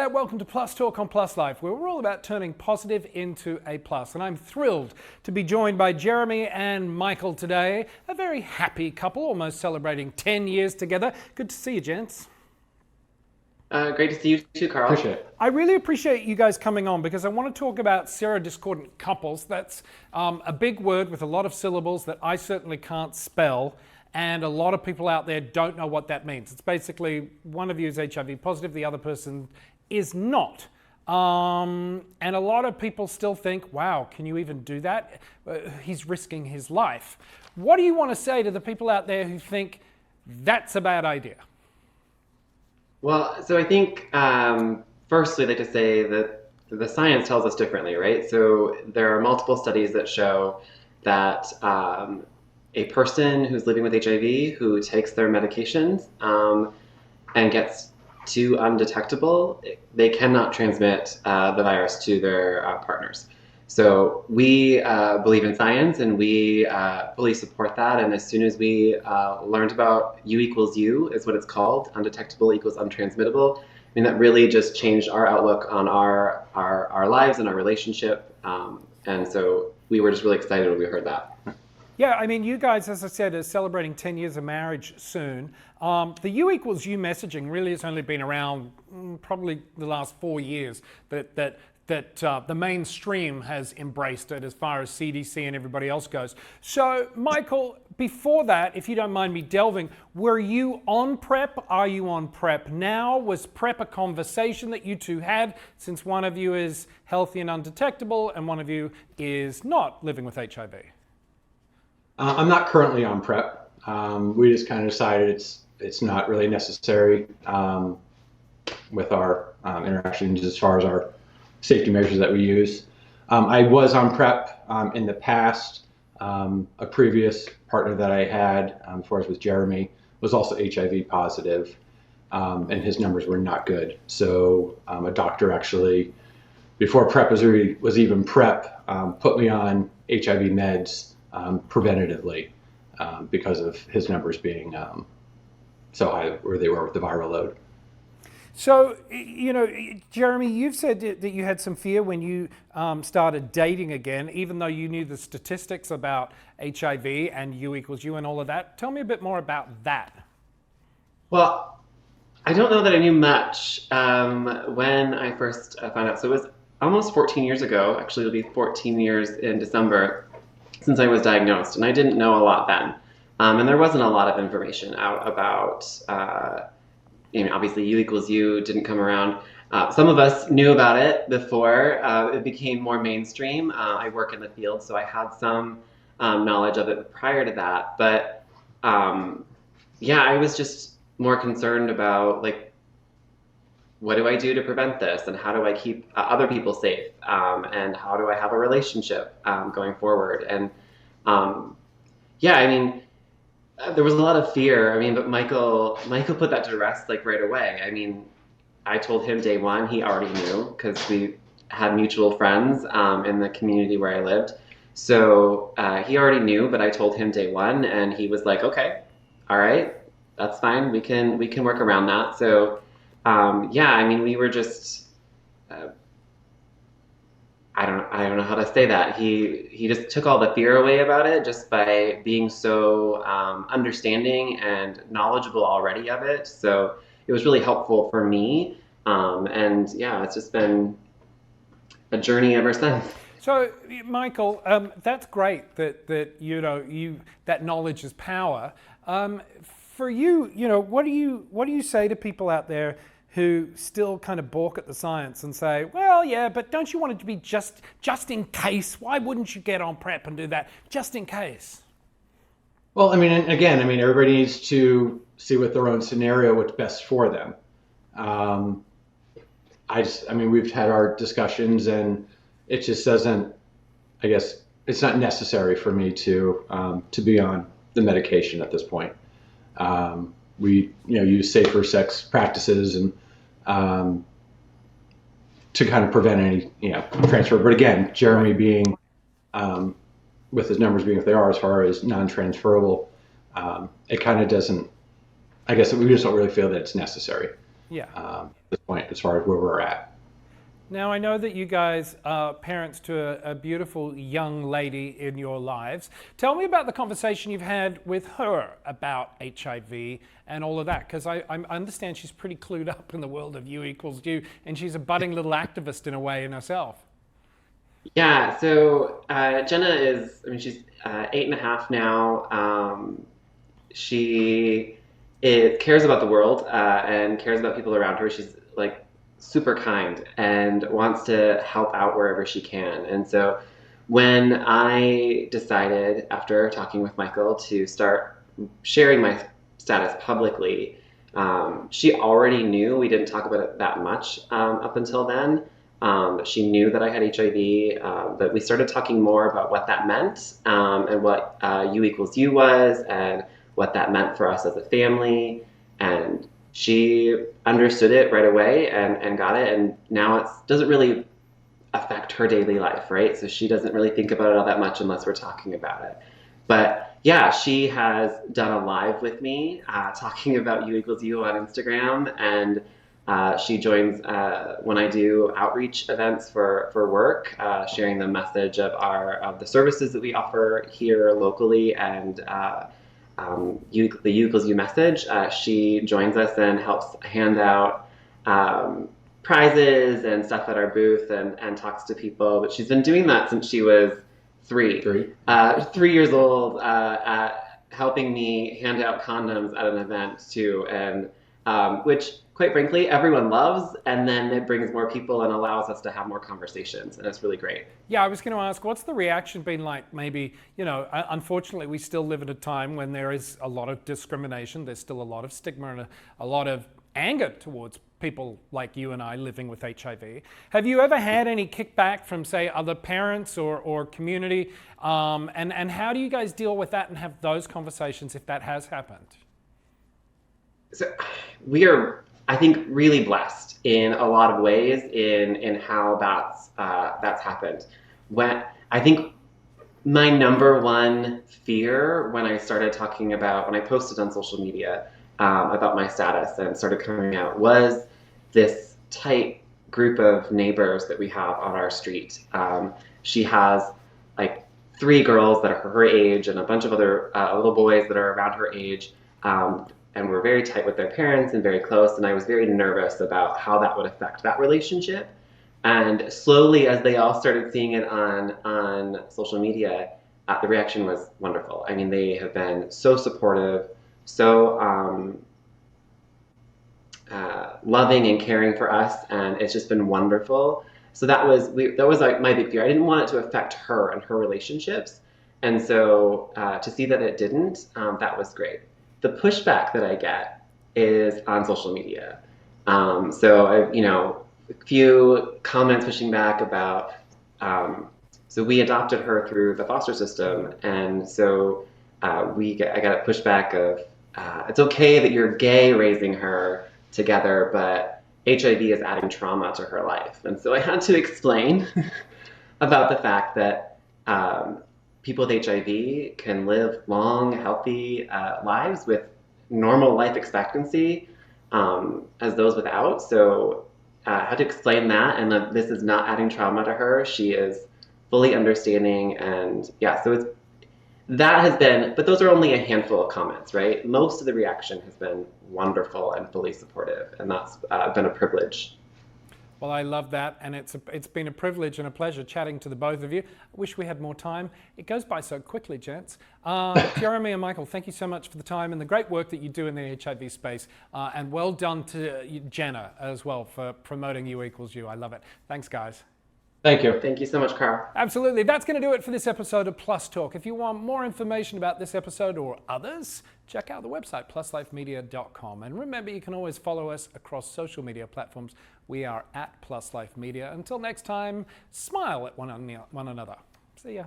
Welcome to Plus Talk on Plus Life, where we're all about turning positive into a plus. And I'm thrilled to be joined by Jeremy and Michael today, a very happy couple, almost celebrating 10 years together. Good to see you, gents. Great to see you too, Carl. Appreciate it. I really appreciate you guys coming on because I want to talk about serodiscordant couples. That's a big word with a lot of syllables that I certainly can't spell. And a lot of people out there don't know what that means. It's basically one of you is HIV positive, the other person is not. And a lot of people still think, wow, can you even do that? He's risking his life. What do you want to say to the people out there who think that's a bad idea? Well, so I think firstly, I'd like to say that the science tells us differently, right? So there are multiple studies that show that a person who's living with HIV who takes their medications and gets too undetectable, they cannot transmit the virus to their partners. So we believe in science and we fully support that. And as soon as we learned about U equals U is what it's called, undetectable equals untransmittable, I mean, that really just changed our outlook on our lives and our relationship. And so we were just really excited when we heard that. Yeah, I mean, you guys, as I said, are celebrating 10 years of marriage soon. The U equals U messaging really has only been around probably the last 4 years that the mainstream has embraced it as far as CDC and everybody else goes. So, Michael, before that, if you don't mind me delving, were you on PrEP? Are you on PrEP now? Was PrEP a conversation that you two had since one of you is healthy and undetectable and one of you is not living with HIV? I'm not currently on PrEP. We just kind of decided it's not really necessary with our interactions as far as our safety measures that we use. I was on PrEP in the past. A previous partner that I had, before I was with Jeremy, was also HIV positive, and his numbers were not good. So a doctor actually, before PrEP was even PrEP, put me on HIV meds preventatively because of his numbers being so high where they were with the viral load. So, you know, Jeremy, you've said that you had some fear when you started dating again, even though you knew the statistics about HIV and U equals U and all of that. Tell me a bit more about that. Well, I don't know that I knew much when I first found out. So it was almost 14 years ago. Actually, it'll be 14 years in December since I was diagnosed, and I didn't know a lot then. And there wasn't a lot of information out about, obviously U equals U didn't come around. Some of us knew about it before it became more mainstream. I work in the field, so I had some knowledge of it prior to that. But I was just more concerned about, like, what do I do to prevent this, and how do I keep other people safe, and how do I have a relationship going forward? And there was a lot of fear. But Michael put that to rest like right away. I told him day one. He already knew because we had mutual friends in the community where I lived. So he already knew, but I told him day one, and he was like, "Okay, all right, that's fine. We can work around that." So. We were just, I don't know how to say that. He just took all the fear away about it just by being so understanding and knowledgeable already of it. So it was really helpful for me. It's just been a journey ever since. So, Michael, that's great that that knowledge is power. For you, what do you say to people out there who still kind of balk at the science and say, well, yeah, but don't you want it to be just in case? Why wouldn't you get on PrEP and do that just in case? Well, everybody needs to see with their own scenario what's best for them. We've had our discussions, and it just doesn't, I guess, it's not necessary for me to be on the medication at this point. We use safer sex practices and to kind of prevent any transfer. But again, Jeremy being with his numbers being what they are as far as non-transferable, it kind of doesn't. I guess we just don't really feel that it's necessary. Yeah. At this point, as far as where we're at. Now, I know that you guys are parents to a beautiful young lady in your lives. Tell me about the conversation you've had with her about HIV and all of that, because I understand she's pretty clued up in the world of U equals U, and she's a budding little activist in a way in herself. Yeah, so Jenna is, I mean, she's 8.5 now. Cares about the world and cares about people around her. She's like super kind and wants to help out wherever she can. And so when I decided, after talking with Michael, to start sharing my status publicly, she already knew. We didn't talk about it that much up until then. She knew that I had HIV, but we started talking more about what that meant and what U equals U was and what that meant for us as a family. And she understood it right away and got it. And now it doesn't really affect her daily life, right? So she doesn't really think about it all that much unless we're talking about it. But yeah, she has done a live with me talking about U equals U on Instagram, and she joins when I do outreach events for work, sharing the message of the services that we offer here locally and the U equals U message. She joins us and helps hand out prizes and stuff at our booth and talks to people. But she's been doing that since she was 3 years old, at helping me hand out condoms at an event too, and which quite frankly everyone loves, and then it brings more people and allows us to have more conversations, and it's really great. Yeah, I was going to ask, what's the reaction been like? Maybe, unfortunately, we still live at a time when there is a lot of discrimination. There's still a lot of stigma and a lot of anger towards people like you and I living with HIV. Have you ever had any kickback from, say, other parents or community? And how do you guys deal with that and have those conversations if that has happened? So we are, I think, really blessed in a lot of ways in how that's happened. I think my number one fear when I started when I posted on social media about my status and started coming out was this tight group of neighbors that we have on our street. She has like 3 girls that are her age and a bunch of other little boys that are around her age. And we're very tight with their parents and very close. And I was very nervous about how that would affect that relationship. And slowly, as they all started seeing it on social media, the reaction was wonderful. I mean, they have been so supportive, so loving and caring for us, and it's just been wonderful. So that was like my big fear. I didn't want it to affect her and her relationships, and so to see that it didn't, that was great. The pushback that I get is on social media. So I, a few comments pushing back about. So we adopted her through the foster system, and so I got a pushback of it's okay that you're gay raising her together, but HIV is adding trauma to her life. And so I had to explain about the fact that people with HIV can live long, healthy lives with normal life expectancy as those without. So I had to explain that, and that this is not adding trauma to her. She is fully understanding, and yeah, so that has been, but those are only a handful of comments, right? Most of the reaction has been wonderful and fully supportive, and that's been a privilege. Well, I love that, and it's been a privilege and a pleasure chatting to the both of you. I wish we had more time. It goes by so quickly, gents. Jeremy and Michael, thank you so much for the time and the great work that you do in the HIV space, and well done to Jenna as well for promoting U equals U. I love it. Thanks, guys. Thank you. Thank you so much, Carl. Absolutely. That's going to do it for this episode of Plus Talk. If you want more information about this episode or others, check out the website, pluslifemedia.com. And remember, you can always follow us across social media platforms. We are at Plus Life Media. Until next time, smile at one another. See ya.